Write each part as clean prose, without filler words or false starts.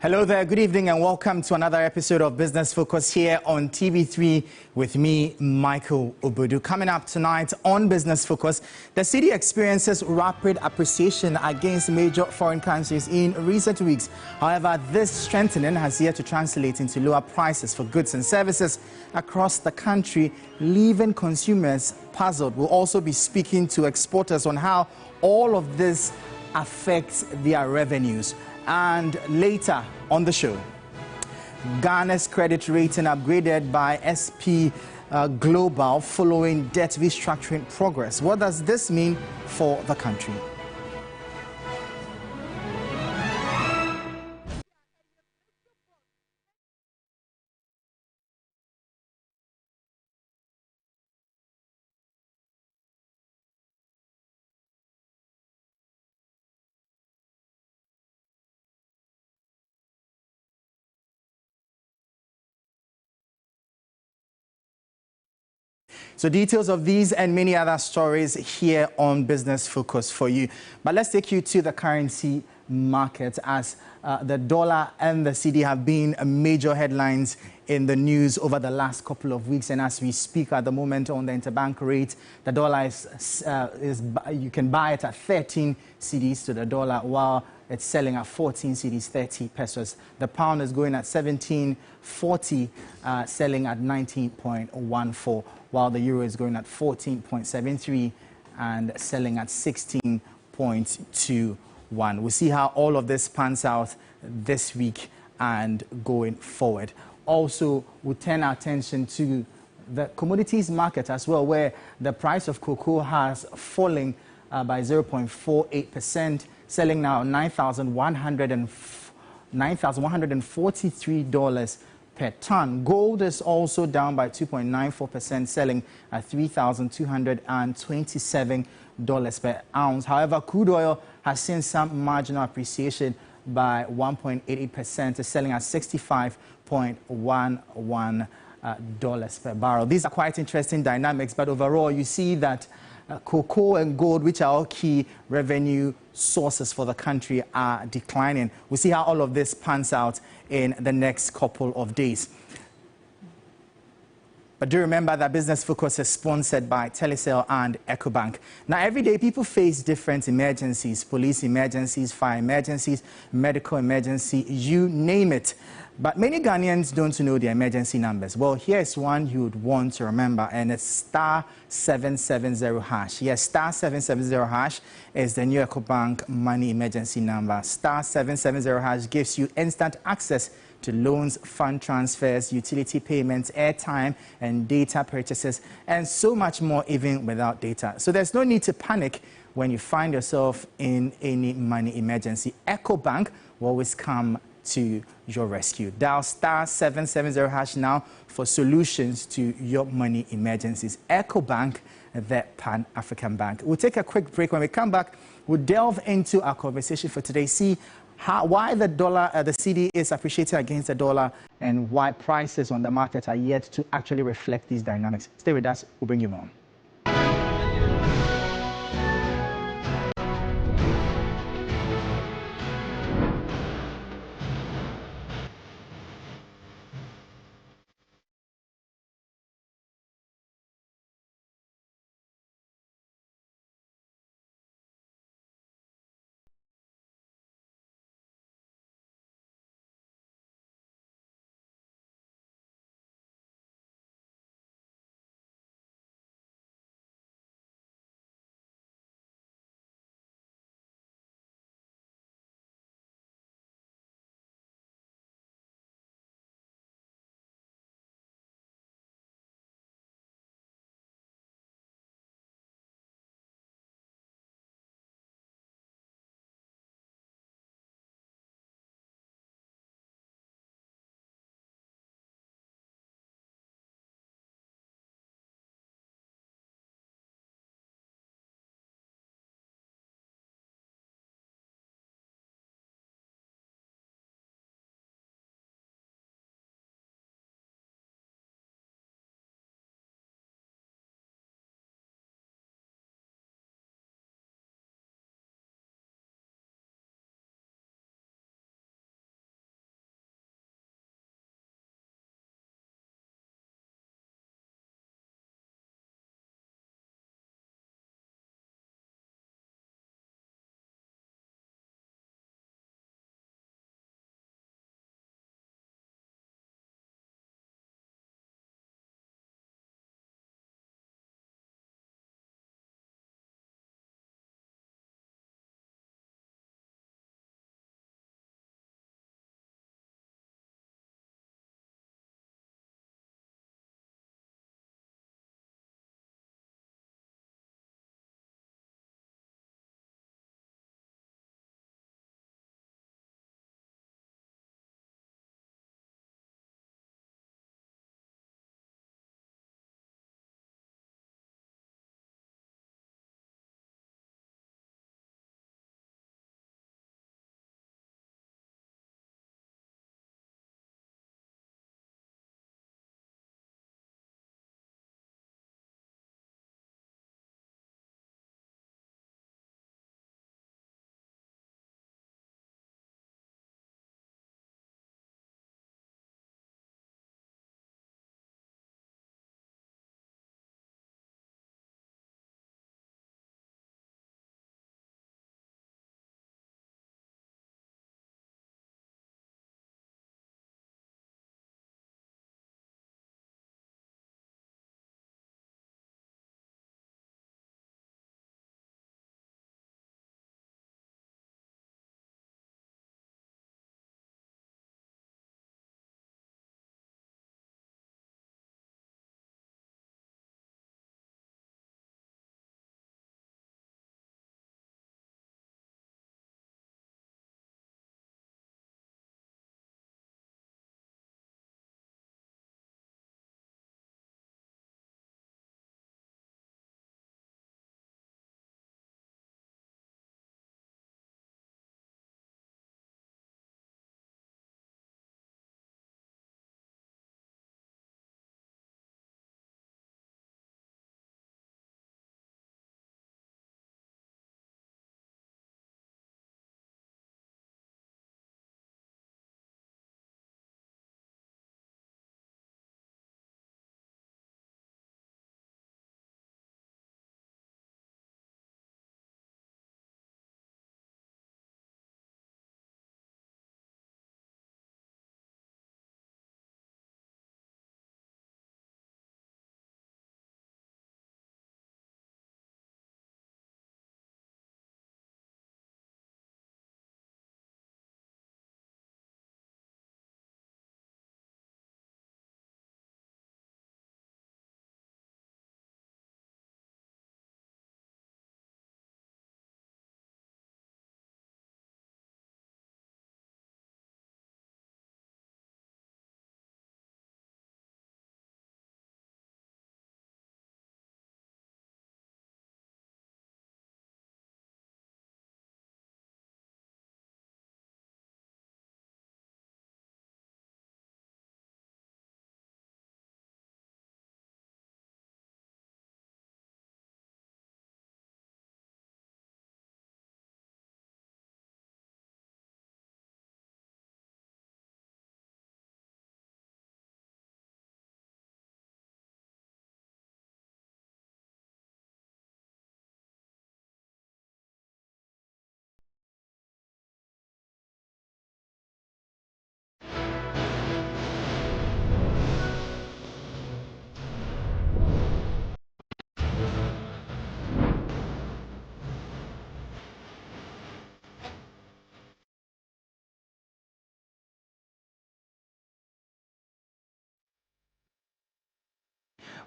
Hello there, good evening and welcome to another episode of Business Focus here on TV3 with me, Michael Obodu. Coming up tonight on Business Focus, the cedi experiences rapid appreciation against major foreign currencies in recent weeks. However, this strengthening has yet to translate into lower prices for goods and services across the country, leaving consumers puzzled. We'll also be speaking to exporters on how all of this affects their revenues. And later on the show, Ghana's credit rating upgraded by SP Global following debt restructuring progress. What does this mean for the country? So details of these and many other stories here on Business Focus for you. But let's take you to the currency market as the dollar and the cedi have been major headlines in the news over the last couple of weeks. And as we speak at the moment on the interbank rate, the dollar is you can buy it at 13 cedis to the dollar, while it's selling at 14 cedis, 30 pesos. The pound is going at 17.40, selling at 19.14, while the euro is going at 14.73 and selling at 16.21. We'll see how all of this pans out this week and going forward. Also, we'll turn our attention to the commodities market as well, where the price of cocoa has fallen by 0.48%, selling now $9,143 per ton. Gold is also down by 2.94%, selling at $3,227 per ounce. However, crude oil has seen some marginal appreciation by 1.88%, selling at $65.11 per barrel. These are quite interesting dynamics, but overall you see that cocoa and gold, which are all key revenue sources for the country, are declining. We'll see how all of this pans out in the next couple of days. But do remember that Business Focus is sponsored by Telecel and EcoBank. Now, every day people face different emergencies: police emergencies, fire emergencies, medical emergency, you name it. But many Ghanaians don't know their emergency numbers. Well, here's one you would want to remember, and it's *770#. Yes, *770# is the new EcoBank money emergency number. *770# gives you instant access to loans, fund transfers, utility payments, airtime and data purchases, and so much more, even without data. So there's no need to panic when you find yourself in any money emergency. EcoBank will always come to your rescue. Dial *770# now for solutions to your money emergencies. EcoBank, the Pan-African Bank. We'll take a quick break. When we come back, we'll delve into our conversation for today, see why the dollar, the cedi is appreciating against the dollar, and why prices on the market are yet to actually reflect these dynamics. Stay with us, we'll bring you more.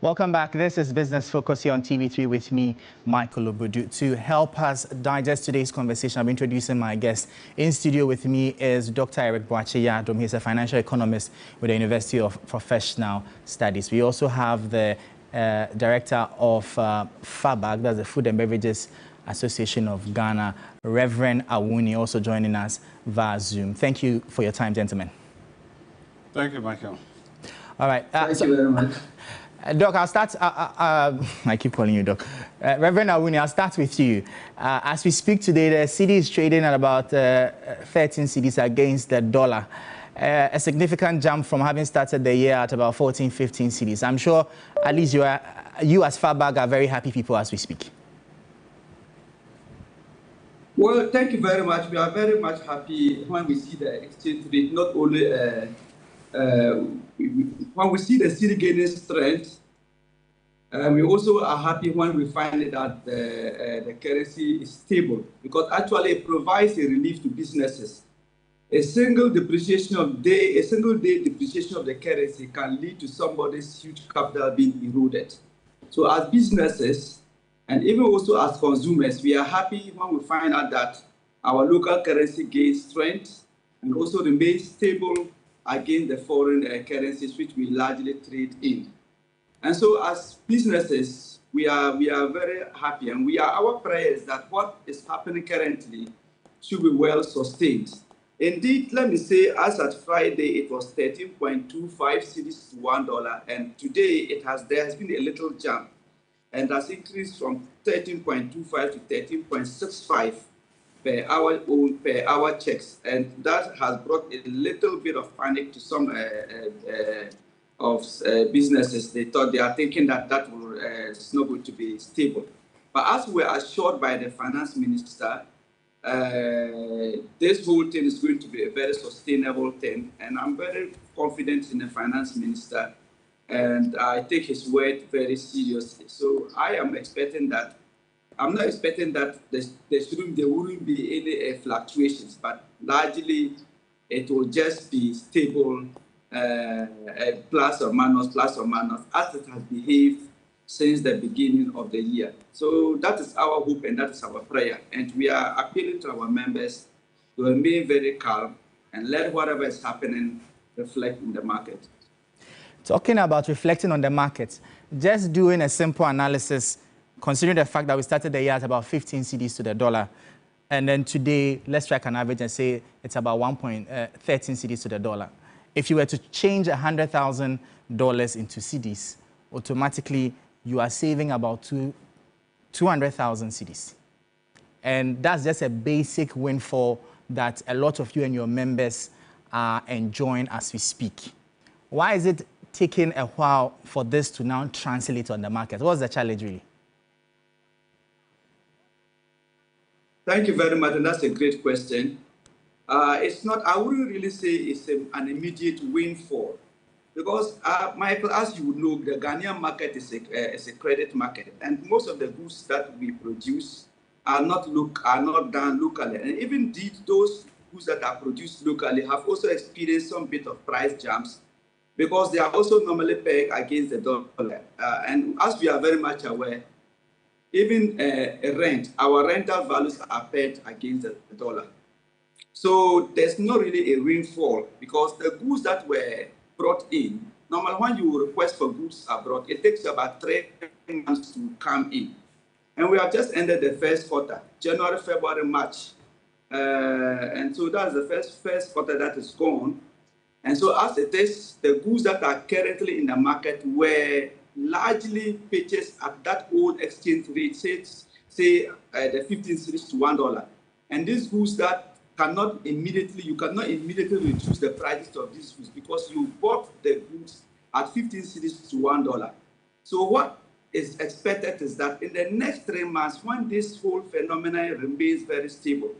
Welcome back. This is Business Focus here on TV3 with me, Michael Obudu. To help us digest today's conversation, I'm introducing my guest. In studio with me is Dr. Eric Boakye-Yadom. He's a financial economist with the University of Professional Studies. We also have the director of FABAG, that's the Food and Beverages Association of Ghana, Reverend Awuni, also joining us via Zoom. Thank you for your time, gentlemen. Thank you, Michael. All right. Thank you very much. Doc, I'll start. I keep calling you Doc. Reverend Awuni, I'll start with you. As we speak today, the cedi is trading at about 13 cedis against the dollar. A significant jump from having started the year at about 14, 15 cedis. I'm sure at least you as FABAG are very happy people as we speak. Well, thank you very much. We are very much happy when we see the exchange rate, not only when we see the cedi gaining strength. We also are happy when we find that the currency is stable, because actually it provides a relief to businesses. A single day depreciation of the currency can lead to somebody's huge capital being eroded. So as businesses, and even also as consumers, we are happy when we find out that our local currency gains strength and also remains stable against the foreign currencies which we largely trade in. And so as businesses, we are very happy, and our prayer is that what is happening currently should be well sustained. Indeed, let me say, as at Friday, it was 13.25 cedis to $1, and today there has been a little jump, and has increased from 13.25 to 13.65 per hour checks, and that has brought a little bit of panic to some businesses. They are thinking that is not going to be stable. But as we are assured by the finance minister, this whole thing is going to be a very sustainable thing, and I'm very confident in the finance minister, and I take his word very seriously. So I am expecting that. I'm not expecting that there wouldn't be any fluctuations, but largely it will just be stable, plus or minus, as it has behaved since the beginning of the year. So that is our hope and that is our prayer. And we are appealing to our members to remain very calm and let whatever is happening reflect in the market. Talking about reflecting on the market, just doing a simple analysis, considering the fact that we started the year at about 15 cedis to the dollar, and then today, let's strike an average and say it's about 1.13 cedis to the dollar. If you were to change $100,000 into cedis, automatically you are saving about 200,000 cedis. And that's just a basic windfall that a lot of you and your members are enjoying as we speak. Why is it taking a while for this to now translate on the market? What's the challenge really? Thank you very much, and that's a great question. It's not, I wouldn't really say it's an immediate windfall, because, Michael, as you would know, the Ghanaian market is a credit market, and most of the goods that we produce are not done locally. And even indeed, those goods that are produced locally have also experienced some bit of price jumps, because they are also normally pegged against the dollar. And as we are very much aware, even our rental values are pegged against the dollar. So there's not really a rainfall, because the goods that were brought in, normally when you request for goods abroad, it takes about 3 months to come in. And we have just ended the first quarter, January, February, March. And so that's the first quarter that is gone. And so as it is, the goods that are currently in the market were largely purchased at that old exchange rate, say the 15 cedis to $1. And these goods that you cannot immediately reduce the prices of these goods, because you bought the goods at 15 cedis to $1. So what is expected is that in the next 3 months, when this whole phenomenon remains very stable,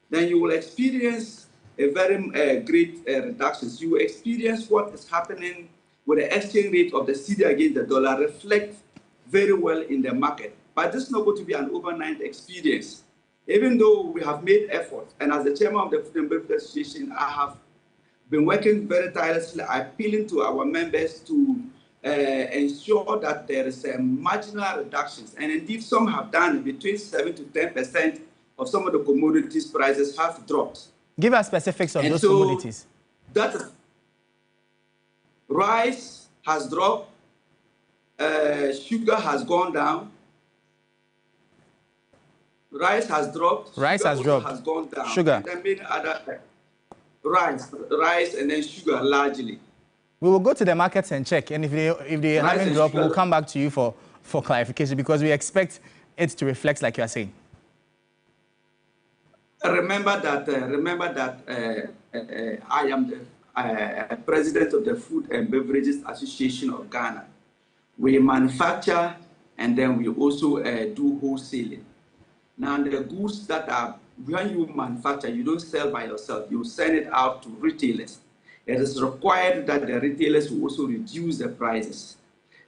then you will experience a very great reduction. So you will experience what is happening with the exchange rate of the cedi against the dollar reflect very well in the market. But this is not going to be an overnight experience. Even though we have made efforts, and as the chairman of the Food and Beverage Association, I have been working very tirelessly, appealing to our members to ensure that there is a marginal reductions, and indeed some have done between 7 to 10% of some of the commodities prices have dropped. Give us specifics of those commodities. That rice has dropped, sugar has gone down. Rice has dropped. Rice has dropped. Has gone down. Sugar. And then many other rice, and then sugar largely. We will go to the markets and check, and if they haven't dropped, we'll come back to you for clarification, because we expect it to reflect like you are saying. Remember that I am the president of the Food and Beverages Association of Ghana. We manufacture and then we also do wholesaling. Now, the goods that are, when you manufacture, you don't sell by yourself. You send it out to retailers. It is required that the retailers will also reduce the prices.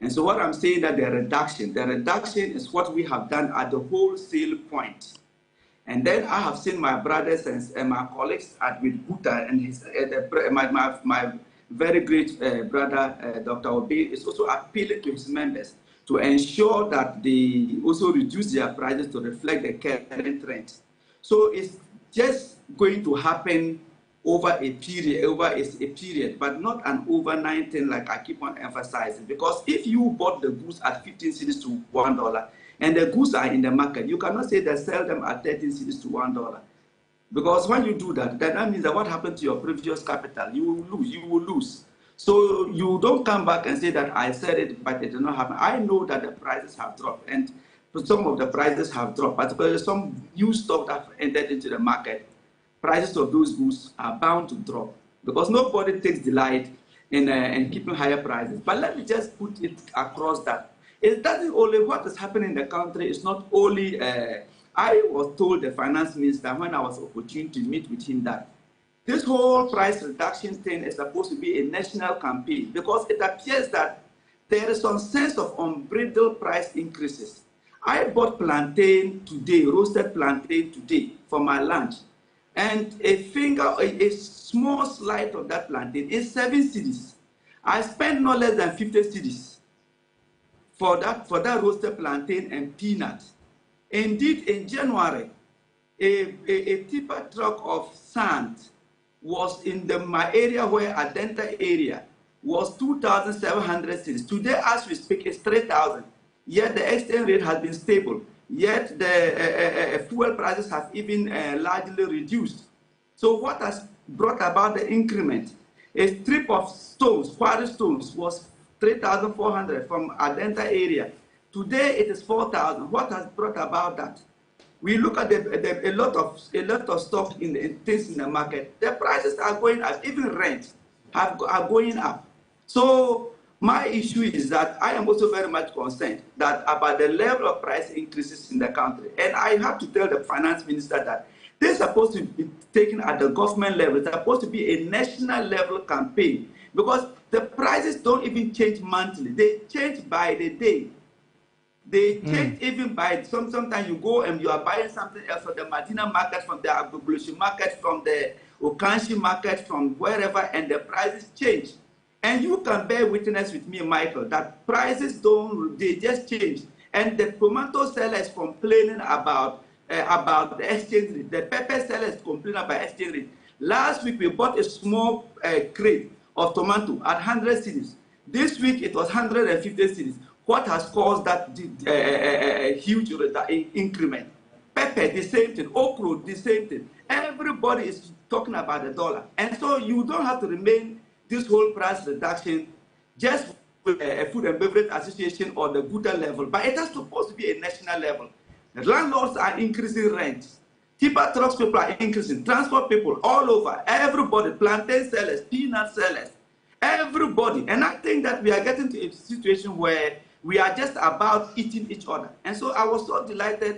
And so what I'm saying that the reduction is what we have done at the wholesale point. And then I have seen my brothers and my colleagues with Buta and his, my very great brother, Dr. Obi, is also appealing to his members to ensure that they also reduce their prices to reflect the current trend. So it's just going to happen over a period, but not an overnight thing like I keep on emphasizing. Because if you bought the goods at 15 cedis to $1, and the goods are in the market, you cannot say they sell them at 13 cedis to $1. Because when you do that, that means that what happened to your previous capital, you will lose. So you don't come back and say that I said it, but it did not happen. I know that the prices have dropped, and some of the prices have dropped, particularly some new stock that entered into the market. Prices of those goods are bound to drop because nobody takes delight in keeping higher prices. But let me just put it across that. It doesn't only what is happening in the country. It's not only, I was told the finance minister when I was opportune to meet with him that this whole price reduction thing is supposed to be a national campaign because it appears that there is some sense of unbridled price increases. I bought plantain today, roasted plantain today for my lunch. And a small slice of that plantain is 7 cedis. I spent no less than 50 cedis for that roasted plantain and peanuts. Indeed, in January, a tipper truck of sand was in my area where Adenta area was 2,700 cedis. Today, as we speak, it's 3,000. Yet the exchange rate has been stable. Yet the fuel prices have even largely reduced. So what has brought about the increment? A strip of stones, quarry stones, was 3,400 from Adenta area. Today it is 4,000. What has brought about that? We look at a lot of stock in things in the market. The prices are going up. Even rent are going up. So my issue is that I am also very much concerned that about the level of price increases in the country. And I have to tell the finance minister that this is supposed to be taken at the government level. It's supposed to be a national level campaign because the prices don't even change monthly. They change by the day. They change even by, sometimes you go and you are buying something else from the Madina market, from the Agbogbloshi market, from the Okanshi market, from wherever, and the prices change. And you can bear witness with me, Michael, that prices they just change. And the tomato seller is complaining about the exchange rate. The pepper seller is complaining about exchange rate. Last week, we bought a small crate of tomato at 100 cedis. This week, it was 150 cedis. What has caused that huge increment? Pepper, the same thing. Okra, the same thing. Everybody is talking about the dollar. And so you don't have to remain this whole price reduction just with a Food and Beverage Association or the Buta level, but it is supposed to be a national level. The landlords are increasing rents. Tipper trucks people are increasing. Transport people all over. Everybody, plantain sellers, peanut sellers, everybody. And I think that we are getting to a situation where we are just about eating each other. And so I was so delighted